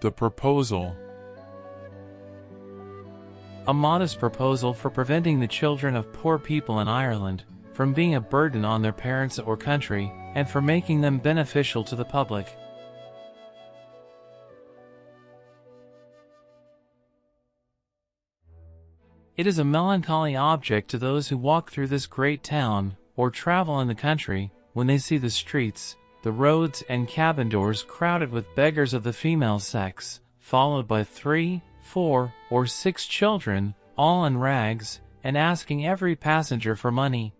The proposal. A modest proposal for preventing the children of poor people in Ireland from being a burden on their parents or country, and for making them beneficial to the public. It is a melancholy object to those who walk through this great town, or travel in the country, when they see the streets, the roads and cabin doors crowded with beggars of the female sex, followed by 3, 4, or 6 children, all in rags, and asking every passenger for money.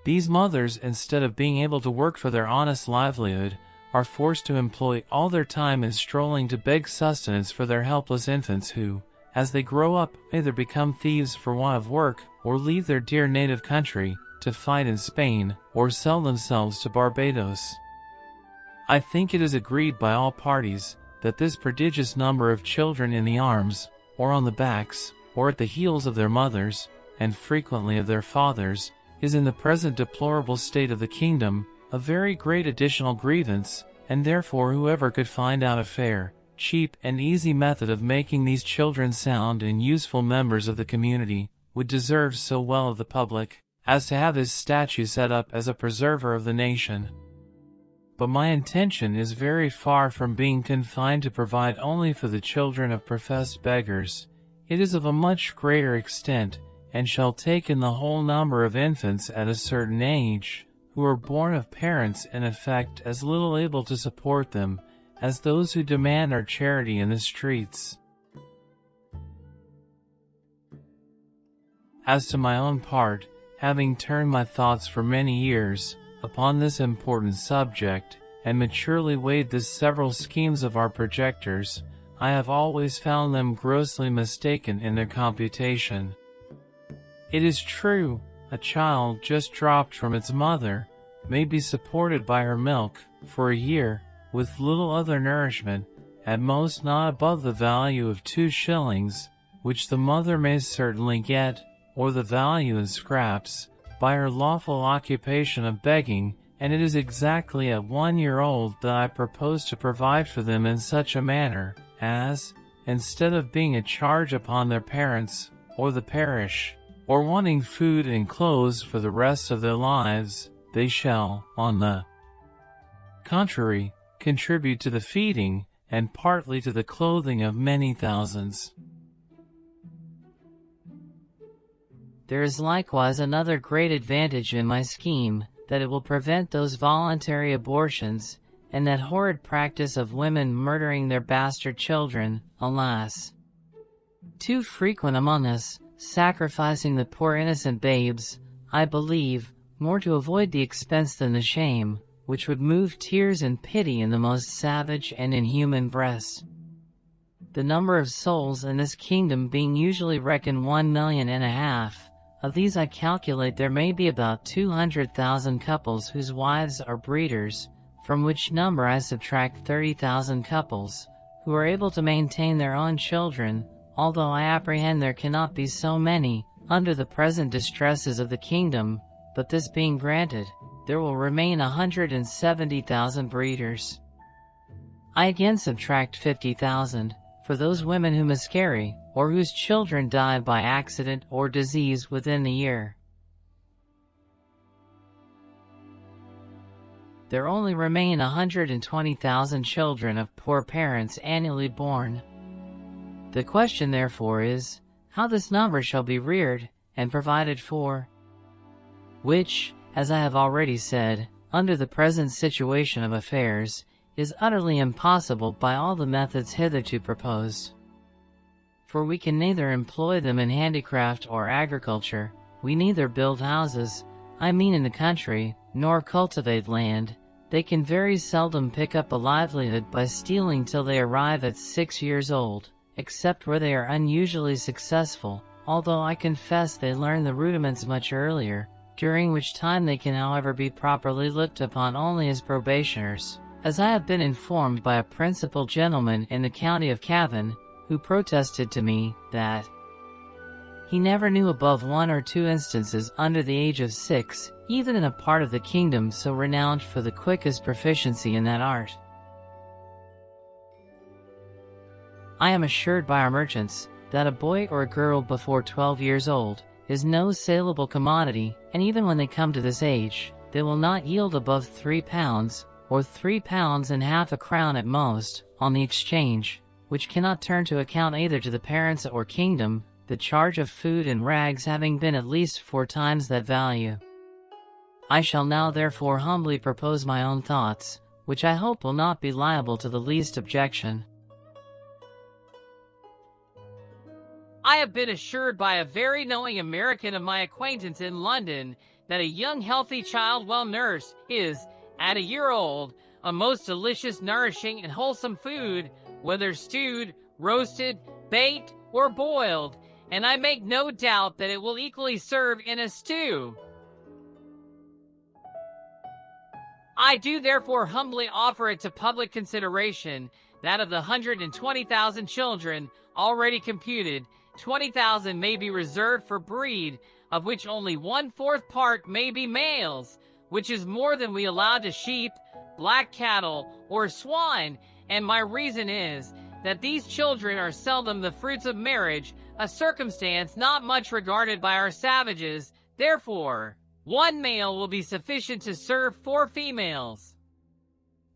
These mothers, instead of being able to work for their honest livelihood, are forced to employ all their time in strolling to beg sustenance for their helpless infants who, as they grow up, either become thieves for want of work, or leave their dear native country to fight in Spain, or sell themselves to Barbados. I think it is agreed by all parties that this prodigious number of children in the arms, or on the backs, or at the heels of their mothers, and frequently of their fathers, is in the present deplorable state of the kingdom a very great additional grievance, and therefore whoever could find out a fair, cheap, and easy method of making these children sound and useful members of the community would deserve so well of the public as to have his statue set up as a preserver of the nation. But my intention is very far from being confined to provide only for the children of professed beggars. It is of a much greater extent, and shall take in the whole number of infants at a certain age, who are born of parents in effect as little able to support them as those who demand our charity in the streets. As to my own part, having turned my thoughts for many years upon this important subject, and maturely weighed the several schemes of our projectors, I have always found them grossly mistaken in their computation. It is true, a child just dropped from its mother may be supported by her milk for a year, with little other nourishment, at most not above the value of 2 shillings, which the mother may certainly get, or the value in scraps, by her lawful occupation of begging, and it is exactly at 1 year old that I propose to provide for them in such a manner, as, instead of being a charge upon their parents, or the parish, or wanting food and clothes for the rest of their lives, they shall, on the contrary, contribute to the feeding, and partly to the clothing of many thousands. There is likewise another great advantage in my scheme, that it will prevent those voluntary abortions, and that horrid practice of women murdering their bastard children, alas, too frequent among us, sacrificing the poor innocent babes, I believe, more to avoid the expense than the shame, which would move tears and pity in the most savage and inhuman breasts. The number of souls in this kingdom being usually reckoned 1.5 million, of these I calculate there may be about 200,000 couples whose wives are breeders, from which number I subtract 30,000 couples, who are able to maintain their own children, although I apprehend there cannot be so many, under the present distresses of the kingdom, but this being granted, there will remain 170,000 breeders. I again subtract 50,000, for those women who miscarry, or whose children die by accident or disease within the year. There only remain 120,000 children of poor parents annually born. The question therefore is, how this number shall be reared, and provided for, which, as I have already said, under the present situation of affairs, is utterly impossible by all the methods hitherto proposed. For we can neither employ them in handicraft or agriculture, we neither build houses, I mean in the country, nor cultivate land. They can very seldom pick up a livelihood by stealing till they arrive at 6 years old, except where they are unusually successful, although I confess they learn the rudiments much earlier, during which time they can however be properly looked upon only as probationers, as I have been informed by a principal gentleman in the county of Cavan, who protested to me, that he never knew above 1 or 2 instances under the age of 6, even in a part of the kingdom so renowned for the quickest proficiency in that art. I am assured by our merchants that a boy or a girl before 12 years old is no saleable commodity, and even when they come to this age, they will not yield above 3 pounds, or 3 pounds and half a crown at most, on the exchange, which cannot turn to account either to the parents or kingdom, the charge of food and rags having been at least 4 times that value. I shall now therefore humbly propose my own thoughts, which I hope will not be liable to the least objection. I have been assured by a very knowing American of my acquaintance in London that a young healthy child well nursed is, at a year old, a most delicious, nourishing, and wholesome food, whether stewed, roasted, baked, or boiled, and I make no doubt that it will equally serve in a stew. I do therefore humbly offer it to public consideration that of the 120,000 children already computed, 20,000 may be reserved for breed, of which only 1/4 part may be males, which is more than we allow to sheep, black cattle, or swine, and my reason is that these children are seldom the fruits of marriage, a circumstance not much regarded by our savages. Therefore, 1 male will be sufficient to serve 4 females.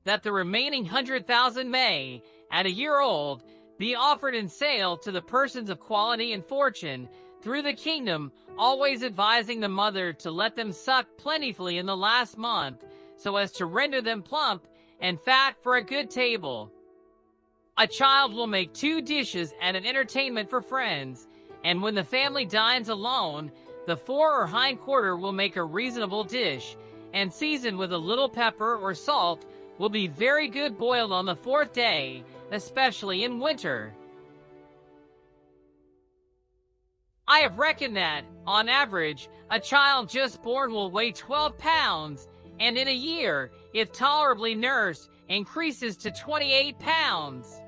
That the remaining 100,000 may, at a year old, be offered in sale to the persons of quality and fortune through the kingdom, always advising the mother to let them suck plentifully in the last month, so as to render them plump and fat for a good table. A child will make 2 dishes at an entertainment for friends, and when the family dines alone, the fore or hind quarter will make a reasonable dish, and seasoned with a little pepper or salt, will be very good boiled on the 4th day, especially in winter. I have reckoned that, on average, a child just born will weigh 12 pounds, and in a year, if tolerably nursed, increases to 28 pounds.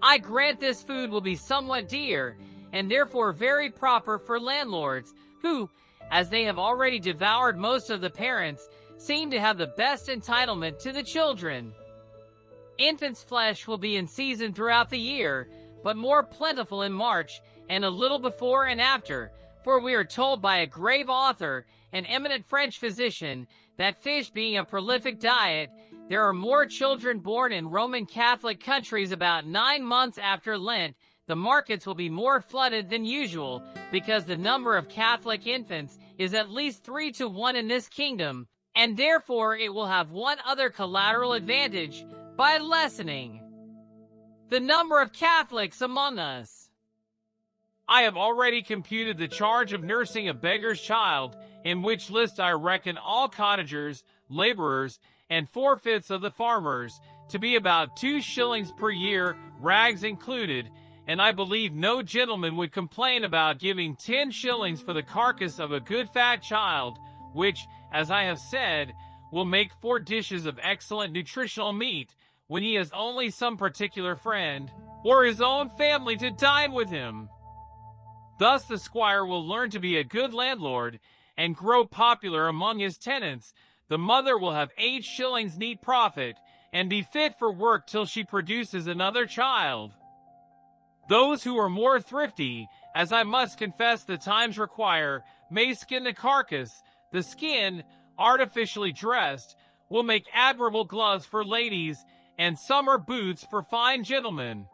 I grant this food will be somewhat dear, and therefore very proper for landlords, who, as they have already devoured most of the parents, seem to have the best entitlement to the children. Infant's flesh will be in season throughout the year, but more plentiful in March, and a little before and after, for we are told by a grave author, an eminent French physician, that fish being a prolific diet, there are more children born in Roman Catholic countries about 9 months after Lent. The markets will be more flooded than usual, because the number of Catholic infants is at least 3 to 1 in this kingdom, and therefore it will have one other collateral advantage, by lessening the number of Catholics among us. I have already computed the charge of nursing a beggar's child, in which list I reckon all cottagers, laborers, and 4/5 of the farmers, to be about 2 shillings per year, rags included, and I believe no gentleman would complain about giving 10 shillings for the carcass of a good fat child, which, as I have said, will make 4 dishes of excellent nutritional meat, when he has only some particular friend, or his own family to dine with him. Thus the squire will learn to be a good landlord, and grow popular among his tenants. The mother will have 8 shillings neat profit, and be fit for work till she produces another child. Those who are more thrifty, as I must confess the times require, may skin the carcass. The skin, artificially dressed, will make admirable gloves for ladies, and summer boots for fine gentlemen.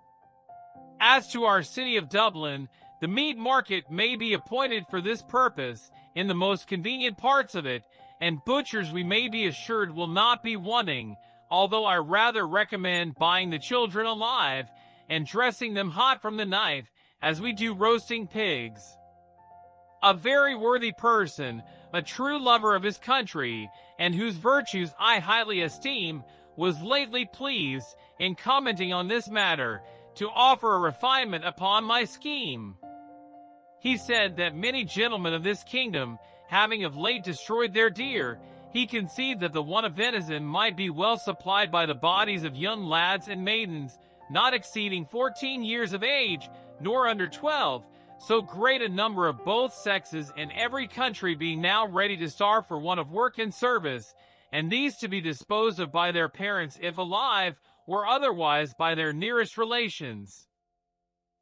As to our city of Dublin, the meat market may be appointed for this purpose, in the most convenient parts of it, and butchers we may be assured will not be wanting, although I rather recommend buying the children alive, and dressing them hot from the knife, as we do roasting pigs. A very worthy person, a true lover of his country, and whose virtues I highly esteem, was lately pleased, in commenting on this matter, to offer a refinement upon my scheme. He said that many gentlemen of this kingdom, having of late destroyed their deer, he conceived that the want of venison might be well supplied by the bodies of young lads and maidens, not exceeding 14 years of age, nor under 12, so great a number of both sexes in every country being now ready to starve for want of work and service, and these to be disposed of by their parents if alive, or otherwise by their nearest relations.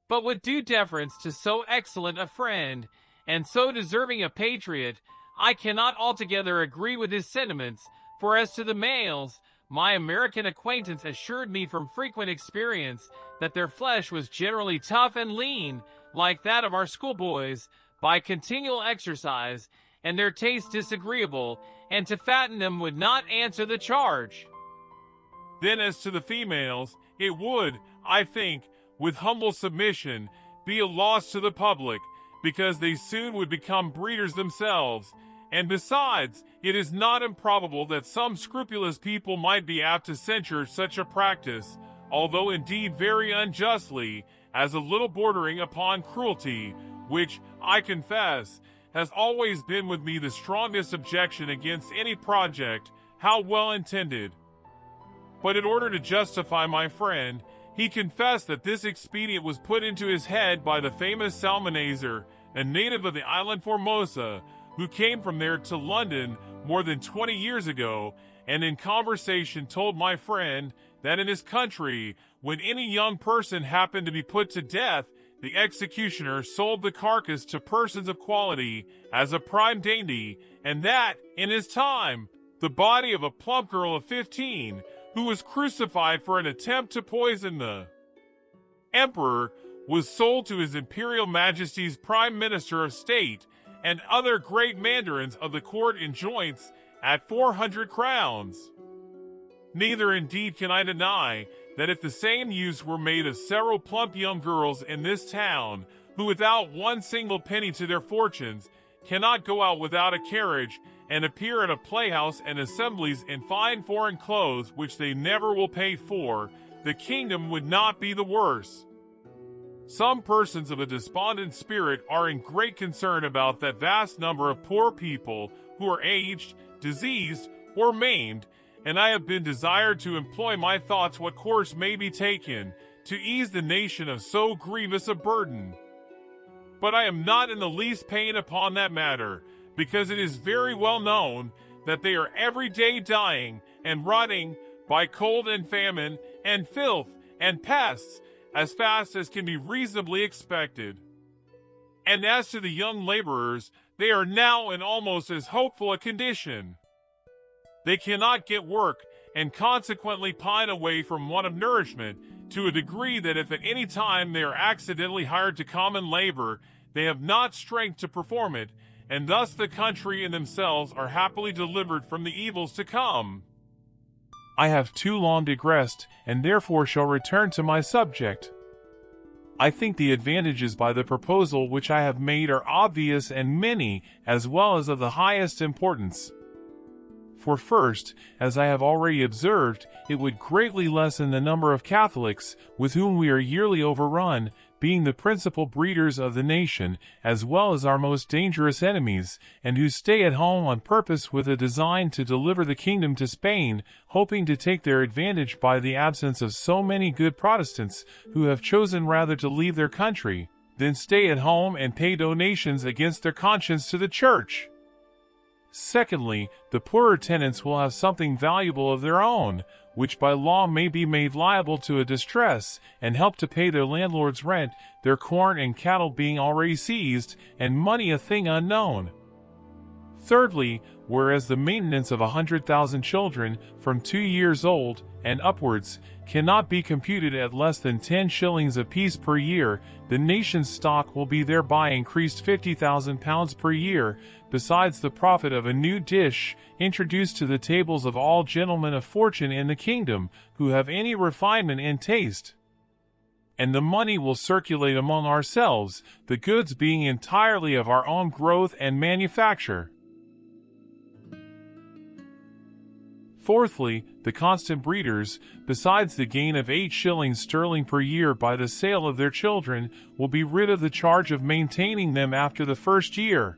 But with due deference to so excellent a friend, and so deserving a patriot, I cannot altogether agree with his sentiments, for as to the males, my American acquaintance assured me from frequent experience that their flesh was generally tough and lean, like that of our schoolboys, by continual exercise, and their taste disagreeable, and to fatten them would not answer the charge. Then as to the females, it would, I think, with humble submission, be a loss to the public, because they soon would become breeders themselves. And besides, it is not improbable that some scrupulous people might be apt to censure such a practice, although indeed very unjustly, as a little bordering upon cruelty, which, I confess, has always been with me the strongest objection against any project, how well intended. But in order to justify my friend, he confessed that this expedient was put into his head by the famous Salmanazer, a native of the island Formosa, who came from there to London more than 20 years ago, and in conversation told my friend that in his country, when any young person happened to be put to death, the executioner sold the carcass to persons of quality as a prime dainty, and that, in his time, the body of a plump girl of 15, who was crucified for an attempt to poison the emperor, was sold to his Imperial Majesty's Prime Minister of State and other great mandarins of the court in joints at 400 crowns. Neither indeed can I deny that if the same use were made of several plump young girls in this town, who without one single penny to their fortunes cannot go out without a carriage and appear at a playhouse and assemblies in fine foreign clothes which they never will pay for, the kingdom would not be the worse. Some persons of a despondent spirit are in great concern about that vast number of poor people who are aged, diseased, or maimed, and I have been desired to employ my thoughts what course may be taken to ease the nation of so grievous a burden. But I am not in the least pain upon that matter, because it is very well known that they are every day dying and rotting by cold and famine and filth and pests, as fast as can be reasonably expected. And as to the young laborers, they are now in almost as hopeful a condition. They cannot get work, and consequently pine away from want of nourishment, to a degree that if at any time they are accidentally hired to common labor, they have not strength to perform it, and thus the country and themselves are happily delivered from the evils to come. I have too long digressed, and therefore shall return to my subject. I think the advantages by the proposal which I have made are obvious and many, as well as of the highest importance. For first, as I have already observed, it would greatly lessen the number of Catholics, with whom we are yearly overrun, being the principal breeders of the nation, as well as our most dangerous enemies, and who stay at home on purpose with a design to deliver the kingdom to Spain, hoping to take their advantage by the absence of so many good Protestants, who have chosen rather to leave their country, than stay at home and pay donations against their conscience to the Church. Secondly, the poorer tenants will have something valuable of their own, which by law may be made liable to a distress, and help to pay their landlord's rent, their corn and cattle being already seized, and money a thing unknown. Thirdly, whereas the maintenance of 100,000 children, from 2 years old and upwards, cannot be computed at less than 10 shillings apiece per year, the nation's stock will be thereby increased £50,000 per year, besides the profit of a new dish introduced to the tables of all gentlemen of fortune in the kingdom, who have any refinement in taste. And the money will circulate among ourselves, the goods being entirely of our own growth and manufacture. Fourthly, the constant breeders, besides the gain of 8 shillings sterling per year by the sale of their children, will be rid of the charge of maintaining them after the first year.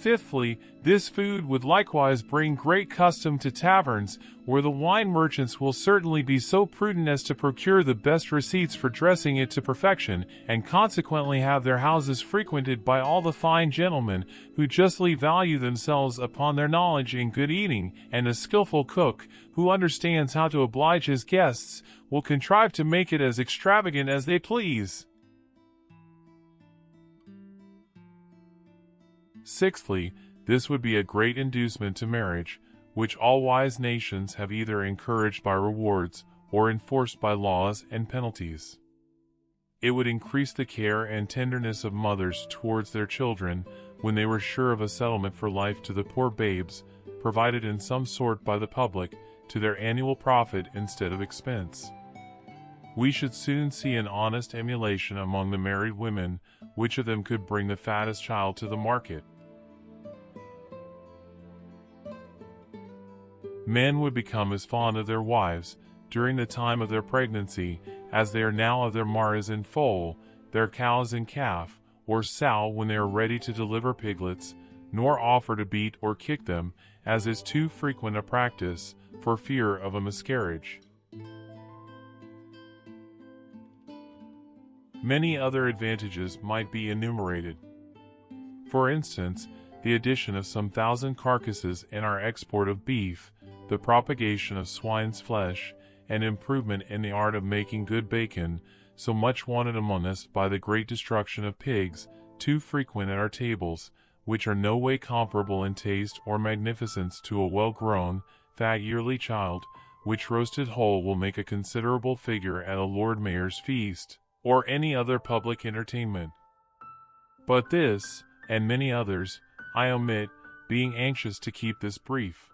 Fifthly, this food would likewise bring great custom to taverns, where the wine merchants will certainly be so prudent as to procure the best receipts for dressing it to perfection, and consequently have their houses frequented by all the fine gentlemen, who justly value themselves upon their knowledge in good eating, and a skilful cook, who understands how to oblige his guests, will contrive to make it as extravagant as they please. Sixthly, this would be a great inducement to marriage, which all wise nations have either encouraged by rewards or enforced by laws and penalties. It would increase the care and tenderness of mothers towards their children when they were sure of a settlement for life to the poor babes, provided in some sort by the public, to their annual profit instead of expense. We should soon see an honest emulation among the married women, which of them could bring the fattest child to the market. Men would become as fond of their wives during the time of their pregnancy as they are now of their mares and foal, their cows and calf, or sow when they are ready to deliver piglets, nor offer to beat or kick them, as is too frequent a practice, for fear of a miscarriage. Many other advantages might be enumerated. For instance, the addition of some 1,000 carcasses in our export of beef, the propagation of swine's flesh, and improvement in the art of making good bacon, so much wanted among us by the great destruction of pigs, too frequent at our tables, which are no way comparable in taste or magnificence to a well-grown, fat yearly child, which roasted whole will make a considerable figure at a Lord Mayor's feast, or any other public entertainment. But this, and many others, I omit, being anxious to keep this brief.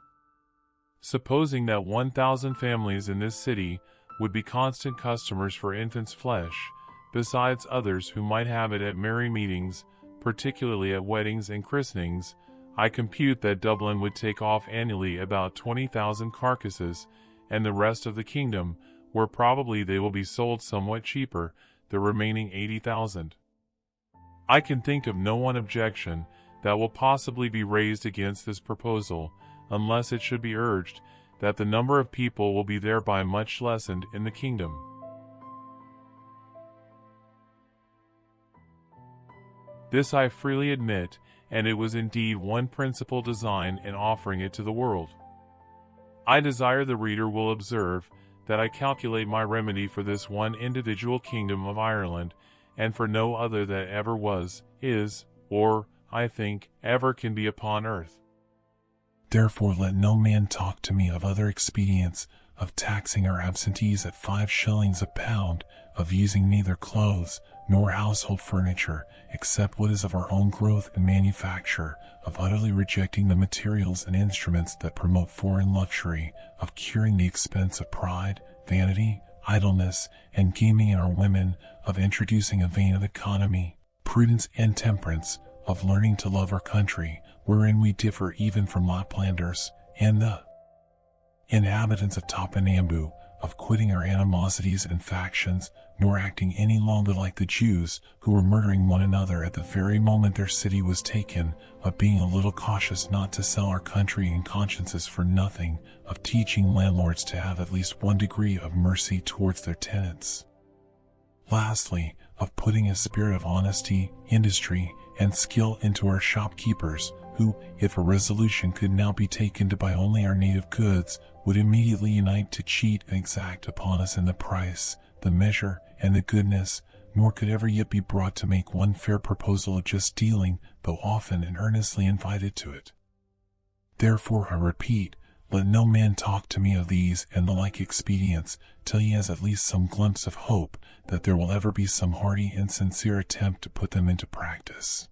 Supposing that 1,000 families in this city would be constant customers for infants' flesh, besides others who might have it at merry meetings, particularly at weddings and christenings, I compute that Dublin would take off annually about 20,000 carcasses, and the rest of the kingdom, where probably they will be sold somewhat cheaper, the remaining 80,000. I can think of no one objection that will possibly be raised against this proposal, unless it should be urged that the number of people will be thereby much lessened in the kingdom. This I freely admit, and it was indeed one principal design in offering it to the world. I desire the reader will observe that I calculate my remedy for this one individual kingdom of Ireland, and for no other that ever was, is, or, I think, ever can be upon earth. Therefore let no man talk to me of other expedients, of taxing our absentees at 5 shillings a pound, of using neither clothes nor household furniture, except what is of our own growth and manufacture, of utterly rejecting the materials and instruments that promote foreign luxury, of curing the expense of pride, vanity, idleness, and gaming in our women, of introducing a vein of economy, prudence, and temperance, of learning to love our country, wherein we differ even from Laplanders, and the inhabitants of Topinambu, of quitting our animosities and factions, nor acting any longer like the Jews, who were murdering one another at the very moment their city was taken, of being a little cautious not to sell our country and consciences for nothing, of teaching landlords to have at least one degree of mercy towards their tenants. Lastly, of putting a spirit of honesty, industry, and skill into our shopkeepers, who, if a resolution could now be taken to buy only our native goods, would immediately unite to cheat and exact upon us in the price, the measure, and the goodness, nor could ever yet be brought to make one fair proposal of just dealing, though often and earnestly invited to it. Therefore, I repeat, let no man talk to me of these and the like expedients, till he has at least some glimpse of hope that there will ever be some hearty and sincere attempt to put them into practice.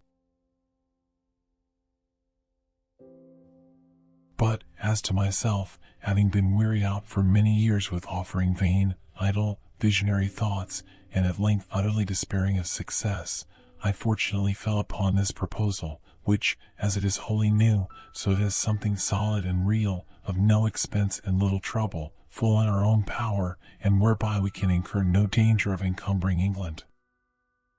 But, as to myself, having been wearied out for many years with offering vain, idle, visionary thoughts, and at length utterly despairing of success, I fortunately fell upon this proposal, which, as it is wholly new, so it has something solid and real, of no expense and little trouble, full in our own power, and whereby we can incur no danger of encumbering England.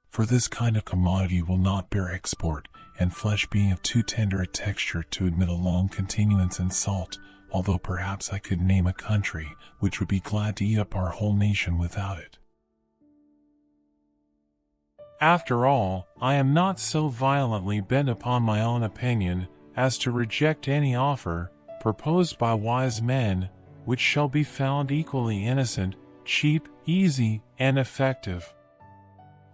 For this kind of commodity will not bear export, and flesh being of too tender a texture to admit a long continuance in salt, although perhaps I could name a country which would be glad to eat up our whole nation without it. After all, I am not so violently bent upon my own opinion as to reject any offer, proposed by wise men, which shall be found equally innocent, cheap, easy, and effective.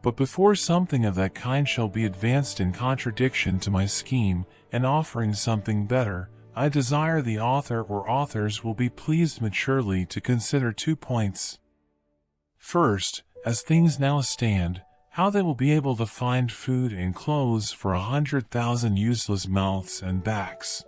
But before something of that kind shall be advanced in contradiction to my scheme, and offering something better, I desire the author or authors will be pleased maturely to consider 2 points. First, as things now stand, how they will be able to find food and clothes for 100,000 useless mouths and backs.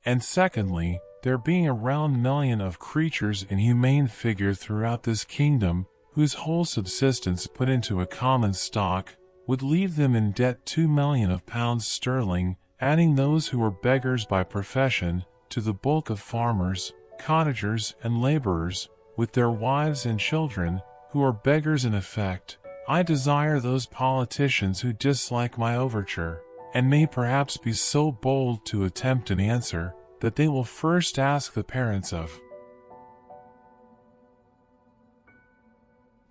And secondly, there being a round million of creatures in humane figure throughout this kingdom, whose whole subsistence put into a common stock, would leave them in debt 2 million of pounds sterling, adding those who were beggars by profession, to the bulk of farmers, cottagers, and laborers, with their wives and children, who are beggars in effect. I desire those politicians who dislike my overture, and may perhaps be so bold to attempt an answer, that they will first ask the parents of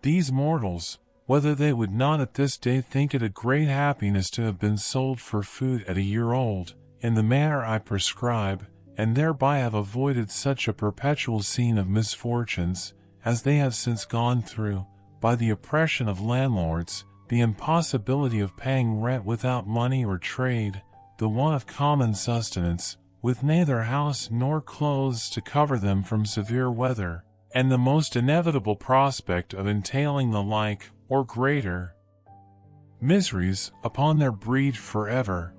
these mortals, whether they would not at this day think it a great happiness to have been sold for food at a year old, in the manner I prescribe, and thereby have avoided such a perpetual scene of misfortunes, as they have since gone through, by the oppression of landlords, the impossibility of paying rent without money or trade, the want of common sustenance, with neither house nor clothes to cover them from severe weather, and the most inevitable prospect of entailing the like, or greater, miseries upon their breed forever.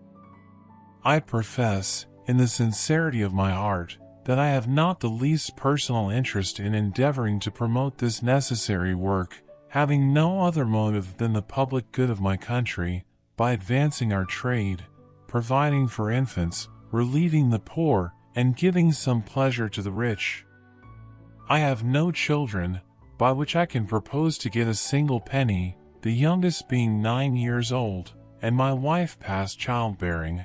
I profess, in the sincerity of my heart, that I have not the least personal interest in endeavoring to promote this necessary work, having no other motive than the public good of my country, by advancing our trade, providing for infants, relieving the poor, and giving some pleasure to the rich. I have no children, by which I can propose to get a single penny, the youngest being 9 years old, and my wife past childbearing.